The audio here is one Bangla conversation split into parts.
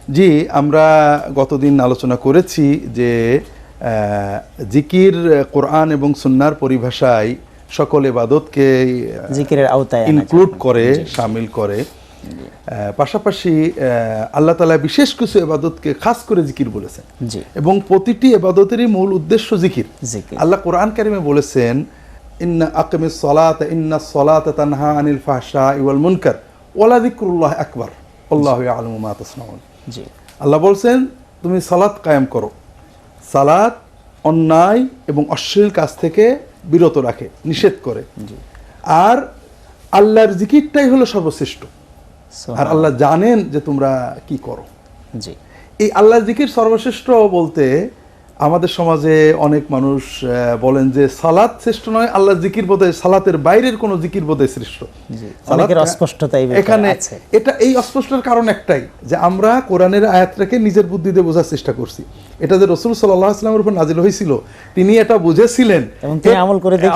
জি, আমরা গতদিন আলোচনা করেছি যে জিকির কোরআন এবং সুন্নাহর পরিভাষায় সকল ইবাদতকে জিকিরের আওতায় ইনক্লুড করে, শামিল করে। পাশাপাশি আল্লাহ তাআলা বিশেষ কিছু ইবাদতকে খাস করে জিকির বলেছেন, এবং প্রতিটি ইবাদতেরই মূল উদ্দেশ্য জিকির। আল্লাহ কোরআন কারিমে বলেছেন, ইন্না আকিমিস সালাতা ইন্নাস সালাতা তানহা আনিল ফাহশাই ওয়াল মুনকার ওয়ালা যিকরুল্লাহ আকবার আল্লাহু ইয়ালামু মা তাসনাউন। আল্লাহ বলছেন, তুমি সালাত কায়েম করো। সালাত অন্যায় এবং অশ্লীল কাজ থেকে বিরত রাখে, নিষেধ করে। আর আল্লাহর জিকিরটাই হলো সর্বশ্রেষ্ঠ। আর আল্লাহ জানেন যে তোমরা কি করো। এই আল্লাহর জিকির সর্বশ্রেষ্ঠ বলতে আমাদের সমাজে অনেক মানুষ বলেন যে সালাত শ্রেষ্ঠ নয়, আল্লাহর জিকির বোধহয় সালাতের বাইরের কোনো জিকির বোধহয় শ্রেষ্ঠ। এখানে এই অস্পষ্টতার কারণ একটাই, যে আমরা কোরআনের আয়াতটাকে নিজের বুদ্ধিতে বোঝার চেষ্টা করছি। এটা যে রাসূল সাল্লাল্লাহু আলাইহি ওয়াসাল্লামের উপর নাজিল হয়েছিল, তিনি এটা বুঝেছিলেন,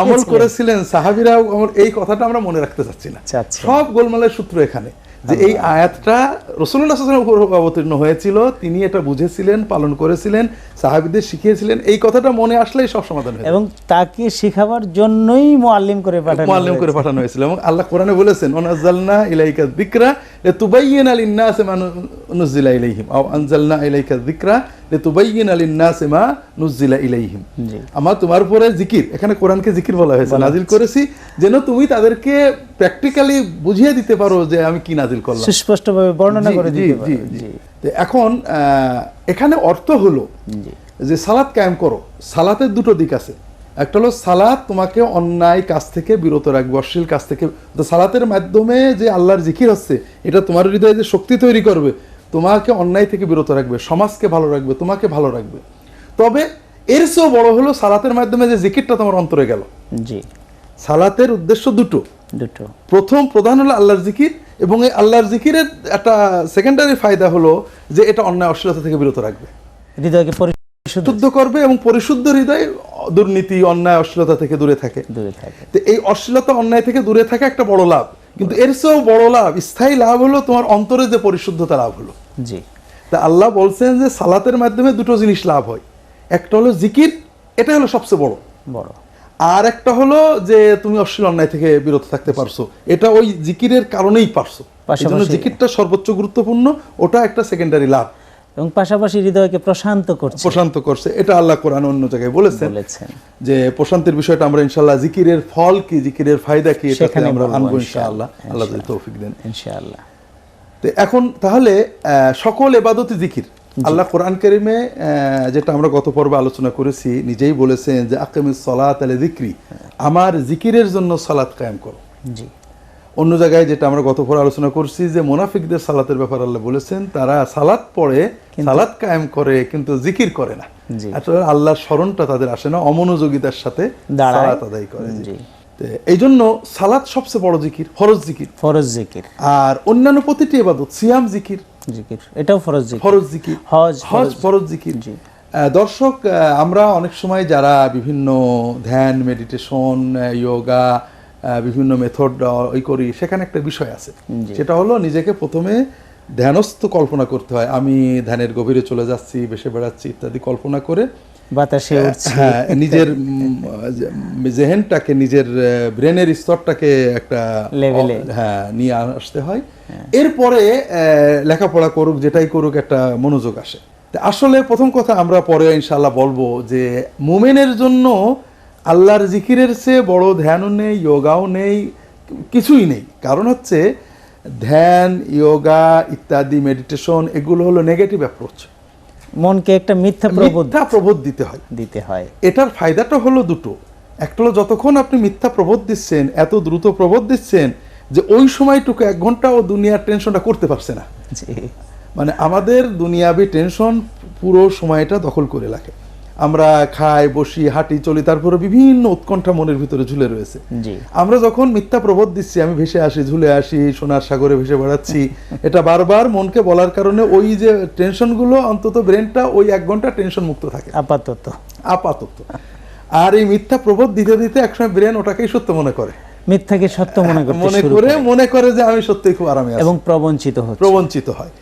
আমল করেছিলেন, সাহাবীরাও এই কথাটা আমরা মনে রাখতে চাচ্ছি না। সব গোলমালের সূত্র এখানে, যে এই আয়াতটা রাসূলুল্লাহ সাল্লাল্লাহু আলাইহি ওয়াসাল্লামের উপর অবতীর্ণ হয়েছিল, তিনি এটা বুঝেছিলেন, পালন করেছিলেন, সাহাবীদের শিখিয়েছিলেন। এই কথাটা মনে আসলেই সব সমাধান হয়ে যায়। এবং তাকে শেখাবার জন্যই মুআল্লিম করে পাঠানো হয়েছিল। এবং আল্লাহ কোরআনে বলেছেন, ওয়ানাজ্জালনা ইলাইকা যিকরা লিতুবাইয়িনা লিন-নাসি মা নুযিলা ইলাইহিম আও আনজালনা ইলাইকা যিকরা লিতুবাইয়িনা লিন-নাসি মা নুযিলা ইলাইহিম। আমরা তোমার উপরে জিকির, এখানে কোরআনকে জিকির বলা হয়েছে, নাজিল করেছি যেন তুমি তাদেরকে প্র্যাকটিক্যালি বুঝিয়ে দিতে পারো যে আমি কি নাজিল করলাম, সুস্পষ্টভাবে বর্ণনা করে দিতে পারো। এখন এখানে অর্থ হলো যে সালাত কায়েম করো। সালাতের দুটো দিক আছে। একটা হলো সালাত তোমাকে অন্যায় কাজ থেকে বিরত রাখবে, অশ্লীল কাজ থেকে। সালাতের মাধ্যমে যে আল্লাহর জিকির হচ্ছে, এটা তোমার হৃদয়ে যে শক্তি তৈরি করবে, তোমাকে অন্যায় থেকে বিরত রাখবে, সমাজকে ভালো রাখবে, তোমাকে ভালো রাখবে। তবে এর চেয়েও বড় হলো সালাতের মাধ্যমে যে জিকিরটা তোমার অন্তরে গেল। সালাতের উদ্দেশ্য দুটো। প্রথম প্রধান হলো আল্লাহর জিকির, এবং এই আল্লাহর জিকিরের একটা সেকেন্ডারি ফায়দা হলো যে এটা অন্যায় অশ্লীলতা থেকে বিরত রাখবে, হৃদয়কে শুদ্ধ করবে, এবং পরিশুদ্ধ হৃদয় দুর্নীতি, অন্যায়, অশ্লীলতা থেকে দূরে থাকে। তো এই অশ্লীলতা, অন্যায় থেকে দূরে থাকা একটা বড় লাভ, কিন্তু এর চেয়েও বড় লাভ, স্থায়ী লাভ হলো তোমার অন্তরে যে পরিশুদ্ধতা লাভ হলো। তা আল্লাহ বলছেন যে সালাতের মাধ্যমে দুটো জিনিস লাভ হয়। একটা হলো জিকির, এটা হলো সবচেয়ে বড়। আর একটা হলো যে তুমি অশ্লীল অন্যায় থেকে বিরত থাকতে পারছো, এটা ওই জিকিরের কারণেই পারছো। এজন্য জিকিরটা সর্বোচ্চ গুরুত্বপূর্ণ, ওটা একটা সেকেন্ডারি লাভ। এবং পাশাপাশি হৃদয়কে প্রশান্ত করছে। এটা আল্লাহ কোরআন অন্য জায়গায় বলেছেন যে প্রশান্তির বিষয়টা আমরা ইনশাআল্লাহ, জিকিরের ফল কি, জিকিরের ফায়দা কি, এটা আমরা আনবো ইনশাআল্লাহ, আল্লাহ যদি তৌফিক দেন ইনশাআল্লাহ। তো এখন তাহলে সকল ইবাদতই জিকির। আল্লাহ কোরআন কারিমে যেটা আমরা গত পর্বে আলোচনা করেছি, নিজেই বলেছেন যে আকিমিস সালাতা লিযিকরি, আমার জিকিরের জন্য সালাত কায়েম করো। অন্য জায়গায় যেটা আমরা গত পর্বে আলোচনা করছি যে মুনাফিকদের সালাতের ব্যাপারে আল্লাহ বলেছেন, তারা সালাত পড়ে, সালাত কায়েম করে, কিন্তু জিকির করে না। আসলে আল্লাহর স্মরণটা তাদের আসে না, অমনোযোগিতার সাথে সালাত আদায় করে। এই জন্য সালাত সবচেয়ে বড় জিকির, ফরজ জিকির। আর অন্যান্য প্রতিটি ইবাদত, সিয়াম জিকির, এটাও ফরজ জিকির, হজ ফরজ জিকির। দর্শক, আমরা অনেক সময় যারা বিভিন্ন ধ্যান, মেডিটেশন, যোগা, বিভিন্ন মেথড করি, সেখানে একটা বিষয় আছে, সেটা হলো নিজেকে প্রথমে ধ্যানস্থ কল্পনা করতে হয়। আমি ধ্যানের গভীরে চলে যাচ্ছি, ভেসে বেড়াচ্ছি ইত্যাদি কল্পনা করে বাতাসে উড়ছি, নিজের জেহেনটাকে, নিজের ব্রেনের স্তরটাকে একটা লেভেলে নিয়ে আসতে হয়। এরপরে লেখাপড়া করুক, যেটাই করুক, একটা মনোযোগ আসে। আসলে প্রথম কথা আমরা পরে ইনশাআল্লাহ বলবো যে মুমিনের জন্য আল্লাহর জিকিরের চেয়ে বড় ধ্যানও নেই, যোগাও নেই, কিছুই নেই। কারণ হচ্ছে ধ্যান, যোগা ইত্যাদি, মেডিটেশন, এগুলো হলো নেগেটিভ অ্যাপ্রোচ। মনকে একটা মিথ্যা প্রবোধ দিতে হয়। এটার ফায়দাটা হলো দুটো। একটা হলো যতক্ষণ আপনি মিথ্যা প্রবোধ দিচ্ছেন, এত দ্রুত প্রবোধ দিচ্ছেন যে ওই সময়টুকু 1 ঘন্টা ও দুনিয়ার টেনশনটা করতে পারছে না। মানে আমাদের দুনিয়াবি টেনশন পুরো সময়টা দখল করে রাখে। আমরা খাই, বসি, হাঁটি, চলি, তারপরে বিভিন্ন উৎকণ্ঠা মনের ভিতরে ঝুলে রয়েছে। আমরা যখন মিথ্যা প্রবোধ দিচ্ছি, আমি ভেসে আসি, ঝুলে আসি, সোনার সাগরে ভেসে বেড়াচ্ছি, এটা বারবার মনকে বলার কারণে ওই যে টেনশনগুলো, অন্তত ব্রেনটা ওই 1 ঘন্টা টেনশন মুক্ত থাকে আপাতত। আর এই মিথ্যা প্রবোধ দিতে দিতে একসময় ব্রেন ওটাকেই সত্য মনে করে, মিথ্যাকে সত্য মনে করতে শুরু মনে করে যে আমি সত্যিই খুব আরামে আছি এবং প্রবঞ্চিত হয়।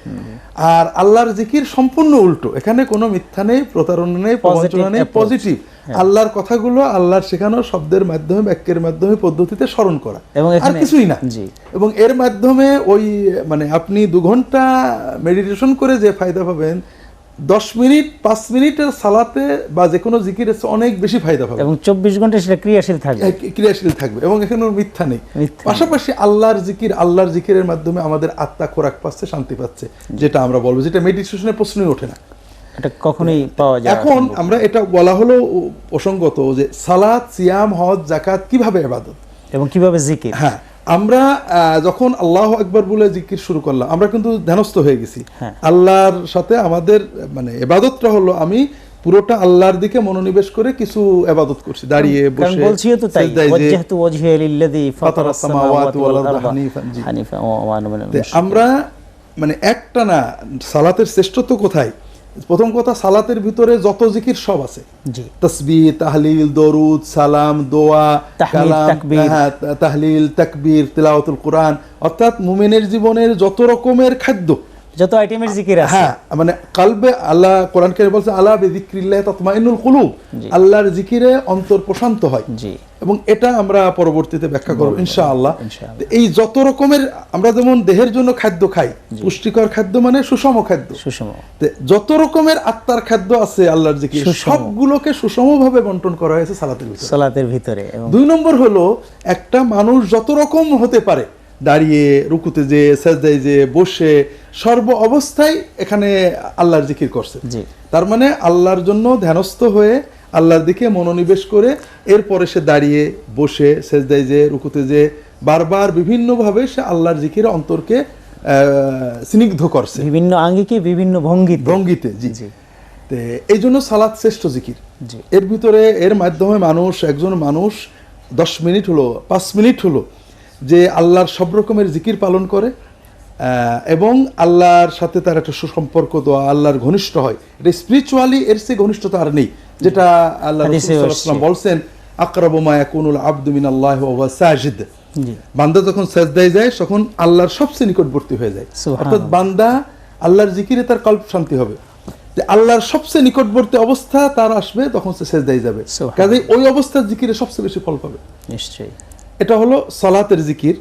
আর আল্লাহর জিকির সম্পূর্ণ উল্টো, এখানে কোনো মিথ্যা নেই, প্রতারণা নেই, প্রবঞ্চনা নেই, পজিটিভ। আল্লাহর কথাগুলো আল্লাহর শেখানো শব্দের মাধ্যমে, বাক্যের মাধ্যমে, পদ্ধতিতে স্মরণ করা, আর কিছুই না। এবং এর মাধ্যমে ওই মানে আপনি 2 ঘন্টা মেডিটেশন করে যে ফায়দা পাবেন, 10 মিনিট 5 মিনিটের সালাতে বা যে কোনো জিকিরে অনেক বেশি ফায়দা পাবেন, এবং 24 ঘন্টা সেটা ক্রিয়াশীল থাকবে, এবং এখানে মিথ্যা নেই। পাশাপাশি আল্লাহর জিকিরের মাধ্যমে আমাদের আত্মা খোরাক পাচ্ছে, শান্তি পাচ্ছে, যেটা আমরা বলবো, যেটা মেডিটেশনে প্রশ্নই ওঠে না, এটা কখনোই পাওয়া যায়। এখন আমরা এটা বলা হলো প্রসঙ্গত যে সালাত, সিয়াম, হজ, যাকাত কিভাবে ইবাদত এবং কিভাবে জিকির। হ্যাঁ, আমরা যখন আল্লাহু আকবার বলে জিকির শুরু করলাম, আমরা কিন্তু ধ্যানস্থ হয়ে গেছি আল্লাহর সাথে। আমাদের মানে ইবাদতটা হলো আমি পুরোটা আল্লাহর দিকে মনোনিবেশ করে কিছু ইবাদত করছি, দাঁড়িয়ে বসে। বলছিও তো তাই, ওয়াজহাতু ওয়াজহিয়া লিল্লাযী ফাতারাস সামাওয়াতি ওয়াল আরদা হানিফা ওয়া আনা মিনাল মুশরিকিন। আমরা মানে একটা না, সালাতের শ্রেষ্ঠত্ব কোথায়? প্রথম কথা, সালাতের ভিতরে যত জিকির সব আছে, তাসবিহ, তাহলিল, দরুদ, সালাম, দোয়া, কালাম, তাহলিল, তাকবীর, তিলাওয়াতুল কোরআন, অর্থাৎ মুমিনের জীবনের যত রকমের খাদ্য, যত আইটেমের জিকির আছে, হ্যাঁ, মানে কলবে আল্লাহ কোরআন কারীমে বলছে আলা বিযিকরিল্লাহি তাতমাইন্নুল কুলুব, আল্লাহর জিকিরে অন্তর প্রশান্ত হয়। এবং এটা আমরা পরবর্তীতে ব্যাখ্যা করব ইনশাআল্লাহ। এই যত রকমের, আমরা যেমন দেহের জন্য খাদ্য খাই, পুষ্টিকর খাদ্য মানে সুষম খাদ্য, যত রকমের আত্মার খাদ্য আছে আল্লাহর জিকির, সবগুলোকে সুষমভাবে বন্টন করা হয়েছে সালাতের ভিতরে। 2 নম্বর হলো, একটা মানুষ যত রকম হতে পারে, দাঁড়িয়ে, রুকুতে যে, সাজদায় যে, বসে, সর্ব অবস্থায় এখানে আল্লাহর জিকির করছে। তার মানে আল্লাহর জন্য ধ্যানস্থ হয়ে আল্লাহর দিকে মনোনিবেশ করে, এরপরে সে দাঁড়িয়ে, বসে, সাজদায় যে, রুকুতে যে, বারবার বিভিন্নভাবে সে আল্লাহর জিকিরে অন্তরকে স্নিগ্ধ করছে, বিভিন্ন আঙ্গিকে, বিভিন্ন ভঙ্গিতে। এই জন্য সালাত শ্রেষ্ঠ জিকির। এর ভিতরে, এর মাধ্যমে একজন মানুষ 10 মিনিট হলো, 5 মিনিট হলো যে আল্লাহর সব রকমের জিকির পালন করে এবং আল্লাহর সাথে তার একটা সুসম্পর্ক, দোয়া, আল্লাহর ঘনিষ্ঠ হয়। এটা স্পিরিচুয়ালি এর চেয়ে ঘনিষ্ঠতা আর নেই, যেটা আল্লাহ রাসূল সাল্লাল্লাহু আলাইহি ওয়াসাল্লাম বলছেন, আকরাবু মা ইয়াকুনুল আবদু মিনাল্লাহি ওয়া হুয়া সাজিদ। বান্দা যখন সাজদায় যায়, তখন আল্লাহর সবচেয়ে নিকটবর্তী হয়ে যায়, অর্থাৎ বান্দা আল্লাহর জিকিরে তার কল্প শান্তি হবে, আল্লাহর সবচেয়ে নিকটবর্তী অবস্থা তার আসবে, তখন সে সাজদায় যাবে, কাজেই ওই অবস্থার জিকিরে সবচেয়ে বেশি ফল পাবে। নিশ্চয়ই। এটা হলো সালাতের জিকির।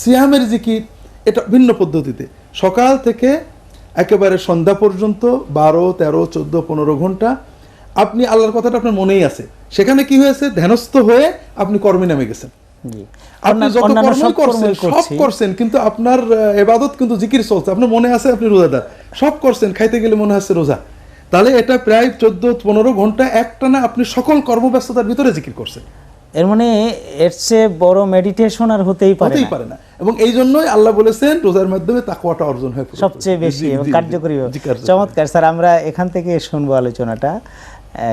সিয়ামের জিকির এটা ভিন্ন পদ্ধতিতে, সকাল থেকে একেবারে সন্ধ্যা পর্যন্ত 12, 13, 14, 15 ঘন্টা আপনি আল্লাহর কথাটা আপনার মনেই আছে, সেখানে কি হয়েছে, ধ্যানস্থ হয়ে আপনি কর্মে নেমে গেছেন। আপনি যত কর্মই করছেন, সব করছেন, কিন্তু আপনার ইবাদত কিন্তু জিকির চলছে, আপনার মনে আছে আপনি রোজাদার, সব করছেন, খাইতে গেলে মনে আছে রোজা। তাহলে এটা প্রায় 14-15 ঘন্টা একটানা আপনি সকল কর্মব্যস্ততার ভিতরে জিকির করছেন। এর মানে এর চেয়ে বড় মেডিটেশন আর হতেই পারে না। এবং এই জন্যই আল্লাহ বলেছেন রোজার মাধ্যমে তাকওয়াটা অর্জন হয় সবচেয়ে বেশি এবং কার্যকরী। চমৎকার স্যার, আমরা এখান থেকে শুনবো আলোচনাটা।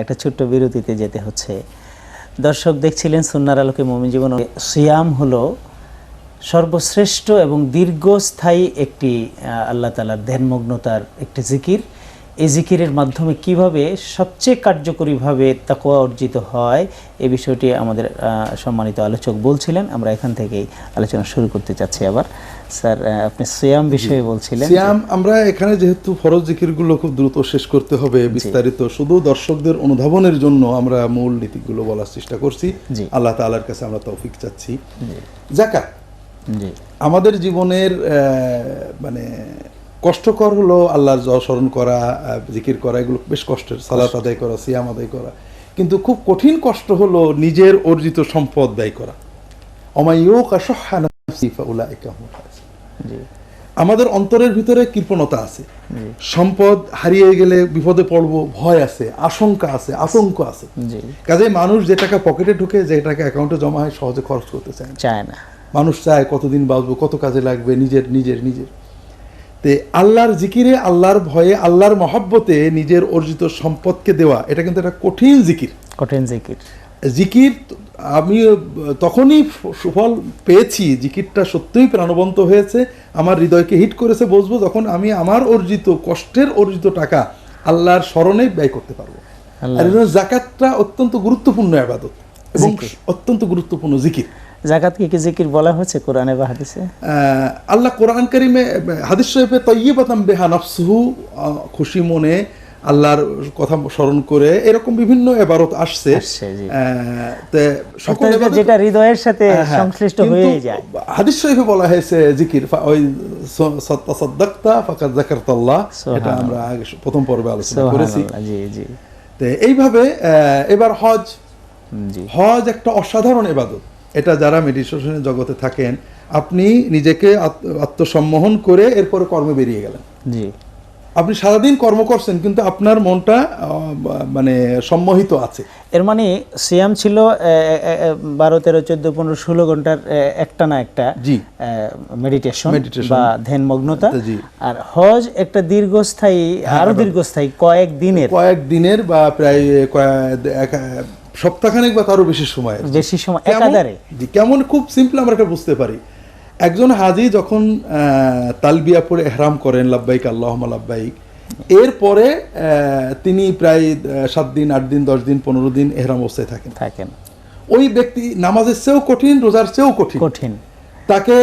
একটা ছোট্ট বিরতিতে যেতে হচ্ছে। দর্শক দেখছিলেন সুন্নাহর আলোকে মুমিন জীবন। সিয়াম হলো সর্বশ্রেষ্ঠ এবং দীর্ঘস্থায়ী একটি আল্লাহ তাআলার ধ্যানমগ্নতার একটি জিকির। এই জিকিরের মাধ্যমে কিভাবে সবচেয়ে কার্যকরীভাবে তাকওয়া অর্জিত হয়, এই বিষয়টি আমাদের সম্মানিত আলোচক বলছিলেন। আমরা এখান থেকেই আলোচনা শুরু করতে চাচ্ছি। আবার স্যার, আপনি সিয়াম বিষয়ে বলছিলেন। সিয়াম, আমরা এখানে যেহেতু ফরজ জিকিরগুলো খুব দ্রুত শেষ করতে হবে, বিস্তারিত শুধু দর্শকদের অনুধাবনের জন্য আমরা মূল নীতিগুলো বলার চেষ্টা করছি। আল্লাহ তাআলার কাছে আমরা তৌফিক চাচ্ছি। যাকাত আমাদের জীবনের মানে কষ্টকর হলো, আল্লাহর স্মরণ করা, জিকির করা, এগুলো বেশ কষ্টের। সালাত আদায় করা, সিয়াম আদায় করা, কিন্তু খুব কঠিন কষ্ট হলো নিজের অর্জিত সম্পদ ব্যয় করা। আমাদের অন্তরের ভিতরে কৃপণতা আছে, সম্পদ হারিয়ে গেলে বিপদে পড়বো ভয় আছে, আশঙ্কা আছে, আতঙ্ক আছে। কাজে মানুষ যে টাকা পকেটে ঢুকে, যে টাকা অ্যাকাউন্টে জমা হয়, সহজে খরচ করতে চায় না। মানুষ চায় কতদিন বাঁচবো, কত কাজে লাগবে, নিজের। তে আল্লাহর জিকিরে, আল্লাহর ভয়ে, আল্লাহর মহব্বতে নিজের অর্জিত সম্পদকে দেওয়া, এটা কিন্তু একটা কঠিন জিকির। জিকির আমি তখনই সুফল পেয়েছি, জিকিরটা সত্যিই প্রাণবন্ত হয়েছে, আমার হৃদয়কে হিট করেছে, বুঝবো যখন আমি আমার অর্জিত কষ্টের অর্জিত টাকা আল্লাহর স্মরণে ব্যয় করতে পারবো। আর এই জন্য যাকাতটা অত্যন্ত গুরুত্বপূর্ণ ইবাদত এবং অত্যন্ত গুরুত্বপূর্ণ জিকির। যাকাতকে কি জিকির বলা হয়েছে কোরআনে বা হাদিসে? আল্লাহ কোরআন কারিমে হাদিস শরীফে তাইয়্যিবাতাম বিহা নাফসুহু, খুশি মনে আল্লাহর কথা স্মরণ করে এরকম বিভিন্ন ইবারত আসছে। সকল ইবাদত যেটা হৃদয়ের সাথে সংশ্লিষ্ট হয়ে যায়। হাদিস শরীফে বলা হয়েছে জিকির, ওই সাদাক্তা ফাকাদ যাকারতাল্লাহ, এটা আমরা আগে প্রথম পর্বে আলোচনা করেছি। জি জি। তো এইভাবে এবার হজ, হজ একটা অসাধারণ ইবাদত। এটা যারা মেডিটেশনের জগতে থাকেন, আপনি নিজেকে আত্মসম্মোহন করে এরপরে কর্মে বেরিয়ে গেলেন। জি, আপনি সারাদিন কর্ম করছেন কিন্তু আপনার মনটা মানে সম্মোহিত আছে। এর মানে সিয়াম ছিল 12, 13, 14, 15, 16 ঘন্টার একটা না একটা মেডিটেশন বা ধ্যানমগ্নতা। আর হজ একটা দীর্ঘস্থায়ী, আরো দীর্ঘস্থায়ী কয়েক দিনের বা প্রায় সপ্তাহখানেক বা তারও বেশি সময় একাধারে। কেমন খুব সিম্পল আমরা এটা বুঝতে পারি। একজন হাজি যখন তালবিয়া পড়ে ইহরাম করেন, লাব্বাইক আল্লাহুম্মা লাব্বাইক, এরপরে তিনি প্রায় 7 দিন, 8 দিন, 10 দিন, 15 দিন ইহরাম অবস্থায় থাকেন। ওই ব্যক্তি নামাজের চেয়েও কঠিন, রোজার চেয়েও কঠিন। তাকে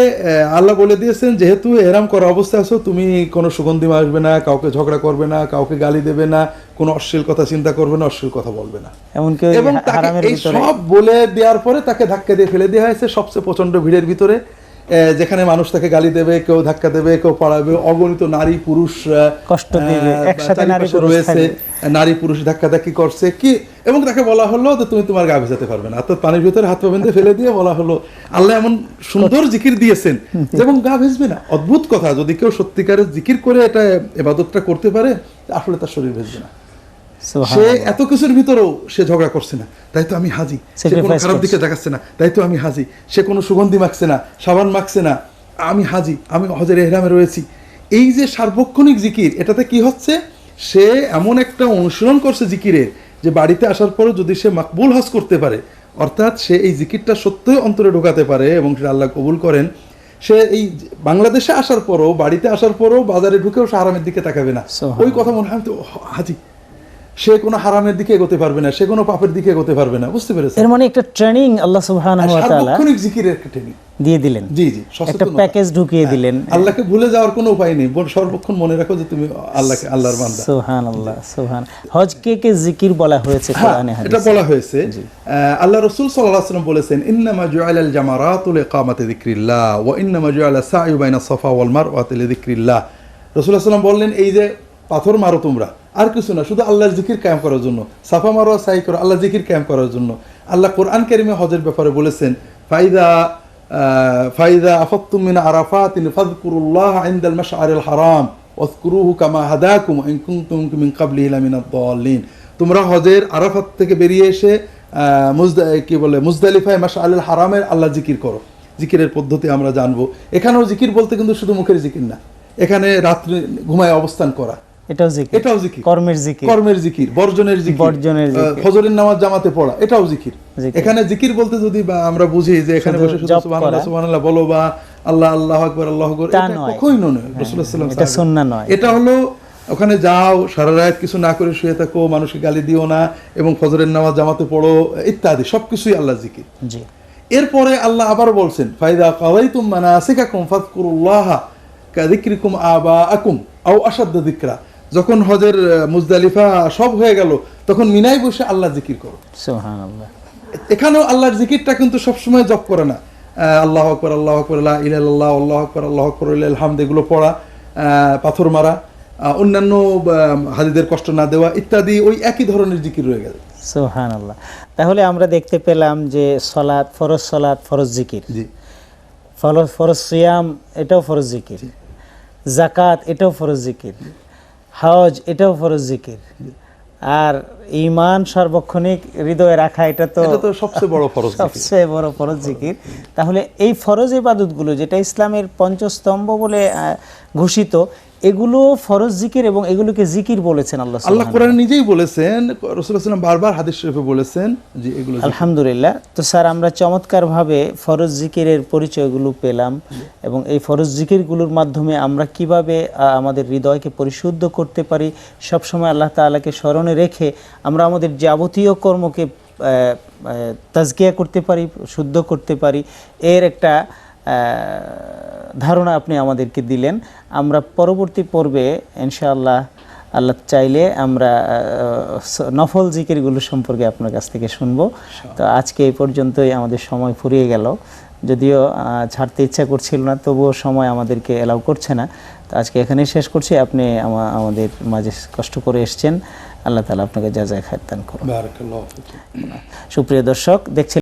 আল্লাহ বলে দিয়েছেন, যেহেতু ইহরাম করা অবস্থায় আছো, তুমি কোনো সুগন্ধি মারবে না, কাউকে ঝগড়া করবে না, কাউকে গালি দেবে না, কোনো অশ্লীল কথা চিন্তা করবে না, অশ্লীল কথা বলবে না। এবং এই সব বলে দেওয়ার পরে তাকে ধাক্কা দিয়ে ফেলে দেওয়া হয়েছে সবচেয়ে প্রচন্ড ভিড়ের ভিতরে, যেখানে মানুষ তাকে গালি দেবে, কেউ ধাক্কা দেবে, কেউ পড়াবে, অগণিত নারী পুরুষ কষ্ট দিবে, একসাথে রয়েছে, নারী পুরুষ ধাক্কাধাক্কি করছে কি, এবং তাকে বলা হলো যে তুমি তোমার গা ভেজাতে পারবে না। অর্থাৎ পানির ভিতরে হাত পা বেঁধে ফেলে দিয়ে বলা হলো, আল্লাহ এমন সুন্দর জিকির দিয়েছেন যেমন গা ভেজবে না। অদ্ভুত কথা, যদি কেউ সত্যিকারের জিকির করে এটা ইবাদতটা করতে পারে, আসলে তার শরীর ভেজবে না। সে এত কিছুর ভিতরেও সে ঝগড়া করছে না, তাই তো আমি হাজি। সে কোনো খারাপ দিকে দেখাচ্ছে না, তাই তো আমি হাজি। সে কোনো সুগন্ধি মাখছে না, সাবান মাখছে না, আমি হাজি, আমি হজের ইহরামে রয়েছি। এই যে সার্বক্ষণিক জিকির, এটাতে কি হচ্ছে, সে এমন একটা অনুশীলন করছে জিকিরের, যে বাড়িতে আসার পরও যদি সে মাকবুল হজ করতে পারে, অর্থাৎ সে এই জিকিরটা সত্যই অন্তরে ঢোকাতে পারে এবং সেটা আল্লাহ কবুল করেন, সে এই বাংলাদেশে আসার পরও, বাড়িতে আসার পরও, বাজারে ঢুকেও সে হারামের দিকে তাকাবে না। ওই কথা মনে হয় তো হাজি, সে কোনো হারামের দিকে এগোতে পারবে না, সে কোনো পাপের দিকে এগোতে পারবে না। বুঝতে পেরেছেন? এর মানে একটা ট্রেনিং আল্লাহ সুবহানাহু ওয়া তাআলা সার্বক্ষণিক জিকিরের একটা ট্রেনিং দিয়ে দিলেন। জি, একটা প্যাকেজ ঢুকিয়ে দিলেন। আল্লাহকে ভুলে যাওয়ার কোনো উপায় নেই, সর্বক্ষণ মনে রাখো যে তুমি আল্লাহর বান্দা। সুবহানাল্লাহ, সুবহান। হজকে কে জিকির বলা হয়েছে কোরআনে হাদিসে? এটা বলা হয়েছে। আল্লাহ রাসূল সাল্লাল্লাহু আলাইহি ওয়াসাল্লাম বলেছেন, ইন্নামা জুআলাল জামারাতু লিকামাতি যিকরিল্লাহ ওয়া ইন্নামা জুআলা সা'য়ু বাইনা সাফা ওয়াল মারওয়াতি লিযিকরিল্লাহ। রাসূলুল্লাহ সাল্লাল্লাহু আলাইহি ওয়াসাল্লাম বললেন, এই যে পাথর মারো তোমরা, আর কিছু না, শুধু আল্লাহর জিকির কায়েম করার জন্য। সাফা মারোয়া সাই করো, আল্লাহ জিকির কায়েম করার জন্য। আল্লাহ কোরআন কারিমে হজের ব্যাপারে বলেছেন, ফাইদা আফাদতুম মিন আরাফাতিন ফাযকুরুল্লাহ ইনদাল মাশআরিল হারাম ওয়াযকুরুহু কামা হাদাকুম ইন কুনতুম মিন ক্বাবলিহি লামিনাদ দাল্লিন। তোমরা হজের আরাফাত থেকে বেরিয়ে এসে মুজদালিফায় মাশআরিল হারামের আল্লাহ জিকির করো। জিকিরের পদ্ধতি আমরা জানবো। এখানেও জিকির বলতে কিন্তু শুধু মুখের জিকির না, এখানে রাত্রে ঘুমায় অবস্থান করা, এটাও জিকির, কর্মের জিকির, বর্জনের জিকির, ফজরের নামাজ জামাতে পড়া, এটাও জিকির। এখানে জিকির বলতে যদি বা আমরা বুঝি যে এখানে বসে শুধু সুবহানাল্লাহ সুবহানাল্লাহ বলো বা আল্লাহ আল্লাহু আকবার আল্লাহু আকবার, এটা কখনোই নয়। রাসূলুল্লাহ সাল্লাল্লাহু আলাইহি ওয়াসাল্লাম, এটা সুন্নাহ নয়। এটা হলো ওখানে যাও, সারা রাত কিছু না করে শুয়ে থাকো, মানুষকে গালি দিও না, এবং ফজরের নামাজ জামাতে পড়ো, ইত্যাদি সবকিছুই আল্লাহ জিকির। জি। এরপরে আল্লাহ আবার বলছেন, ফাইদা কাযাইতুম মানাসিকাকুম ফাযকুরুল্লাহা কাযিকরিকুম আবাআকুম আও আশাদ্দা যিকরা। যখন হজের মুজদালিফা সব হয়ে গেল, তখন মিনায় বসে আল্লাহ জিকির করো। সুবহানাল্লাহ। এখানেও আল্লাহর জিকিরটা কিন্তু সবসময় জপ করে না, আল্লাহু আকবার আল্লাহু আকবার লা ইলাহা ইল্লাল্লাহ আল্লাহু আকবার আল্লাহু আকবার লিল হামদ, এগুলো পড়া, পাথর মারা, অন্যান্য হাজিদের কষ্ট না দেওয়া ইত্যাদি, ওই একই ধরনের জিকির রয়ে গেল। সুবহানাল্লাহ। তাহলে আমরা দেখতে পেলাম যে সালাত, ফরজ জিকির, ফরজ সিয়াম, এটাও ফরজ জিকির, যাকাত এটাও ফরজ জিকির, হজ এটাও ফরজ জিকির, আর ঈমান সার্বক্ষণিক হৃদয়ে রাখা, এটা তো সবচেয়ে বড় ফরজ, সবচেয়ে বড় ফরজ জিকির। তাহলে এই ফরজ ইবাদতগুলো, যেটা ইসলামের পঞ্চস্তম্ভ বলে ঘোষিত, এগুলো ফরজ জিকির, এবং এগুলোকে জিকির বলেছেন আল্লাহ কোরআনে নিজেই বলেছেন, রাসূলুল্লাহ সাল্লাল্লাহু আলাইহি ওয়াসাল্লাম বারবার হাদিস শরীফে বলেছেন যে এগুলো। আলহামদুলিল্লাহ। তো স্যার, আমরা চমৎকারভাবে ফরজ জিকিরের পরিচয়গুলো পেলাম, এবং এই ফরজ জিকিরগুলোর মাধ্যমে আমরা কিভাবে আমাদের হৃদয়কে পরিশুদ্ধ করতে পারি, সবসময় আল্লাহ তাআলাকে স্মরণে রেখে আমরা আমাদের যাবতীয় কর্মকে তাজকিয়া করতে পারি, শুদ্ধ করতে পারি, এর একটা ধারণা আপনি আমাদেরকে দিলেন। আমরা পরবর্তী পর্বে ইনশাআল্লাহ আল্লাহ চাইলে আমরা নফল জিকিরগুলো সম্পর্কে আপনার কাছ থেকে শুনবো। তো আজকে এই পর্যন্তই, আমাদের সময় ফুরিয়ে গেল, যদিও ছাড়তে ইচ্ছা করছিল না, তবুও সময় আমাদেরকে এলাও করছে না। তো আজকে এখানেই শেষ করছি। আপনি আমাদের মাঝে কষ্ট করে এসেছেন, আল্লাহ তাআলা আপনাকে জাযায়ে খায়ের দান করুন। বারাকাল্লাহু ফিকুম। সুপ্রিয় দর্শক, দেখছেন